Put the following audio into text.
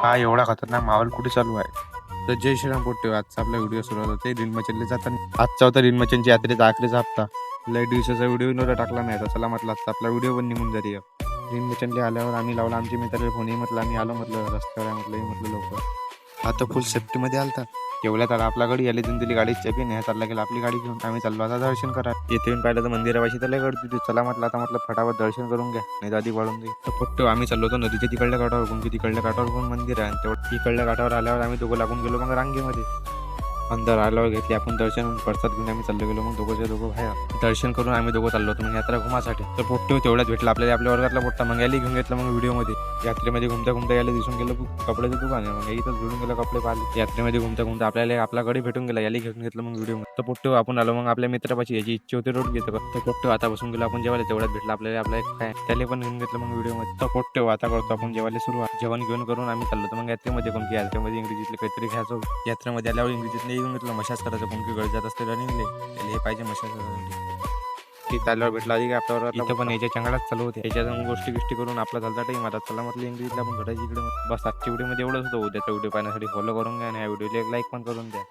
हा एवढा खतरनाक माहोल कुठे चालू आहे? तर जय श्रीराम पोट्टे, आजचा आपला व्हिडिओ सुरू होता ते रिनमचनले जाताना. आजचा होता रिनमचनची यात्रेचा आखरीचा हप्ता. लय दिवसाचा व्हिडिओ नव्हता टाकला नाही आता चला म्हटलं आजचा आपला व्हिडिओ पण निघून जाईल. रिनमचनले आल्यावर आम्ही लावला आमच्या मित्राला फोन, म्हटलं आम्ही आलो, म्हटलं रस्त्यावर आहे, म्हटलं लवकर. आता फुल सेफ्टीमध्ये आलता. एवढ्यात आला आपला गाडी आली, दिली गाडी चेपी नाही चालला गेला आपली गाडी घेऊन. आम्ही चाललो आता दर्शन करा. येथे येऊन पाहिलं तर मंदिरापाशी त्याला गर्दी होती. चला म्हटलं आता म्हटलं फटाफट दर्शन करून घ्या नाही तर आधी वाढून जाईल. तर पोट्टे आम्ही चाललो होतो नदीच्या तिकडल्या काठावर, कोणती तिकडल्या काठावर पण मंदिर आहे. तेवढं तिकडल्या काठावर आल्यावर आम्ही दोघं लागून गेलो मग रांगेमध्ये. अंदर आल्यावर घेतली आपण दर्शन, प्रसाद घेऊन आम्ही चाललो गेलो मग दोघं बाहेर. दर्शन करून आम्ही दोघं चाललो होतो मग यात्रा घुमासाठी. तर पोट्टे तेवढ्याच भेटला आपल्याला आपल्या वर्गातला पोट्टा, मग याला घेऊन घेतलं. मग व्हिडिओमध्ये यात्रेमध्ये घुमता याला दिसून गेलं कपड्याचं दुकान आहे, मग इथं जुळून गेलं कपडे पाहिले. यात्रेमध्ये घुमता आपल्याला आपला गाडी भेटून गेला, याला घेऊन घेतलं मग व्हिडिओ. तर पोट्टे आपण आलो मग आपल्या मित्रापाशी, याची इच्छा होती रोड घेतो. तर पोट्टे आता बसून गेलो आपण जेवायला, तेवढ्यात भेटला आपल्याला आपला एक काय त्याला पण घेऊन घेतलं मग व्हिडिओमध्ये. तर पोट्टे आता करतो आपण जेवायला सुरुवात. जेवण घेऊन करून आम्ही चाललो तर मग यात्रेमध्ये कोणती यात्रेमध्ये इंग्रजीतले काहीतरी घ्यायचो. यात्रेमध्ये आल्यावर इंग्रजीतले येऊन घेतलं मशाज करायचं, कोणती गळ जात असते रनिंगले त्याला हे पाहिजे मशाज करायसाठी. ती चालल्यावर भेटला आधी आपल्यावर इथं पण याच्या चांगलाच चालू होते. याच्यात गोष्टी गोष्टी करून आपला चालता टाईम आता चला म्हटलं इंग्रजीतला आपण घडायची इकडे. बस आजच्या व्हिडिओमध्ये एवढंच होतं. उद्याचा व्हिडिओ पाहण्यासाठी फॉलो करून घ्या आणि ह्या व्हिडिओला एक लाईक पण करून द्या.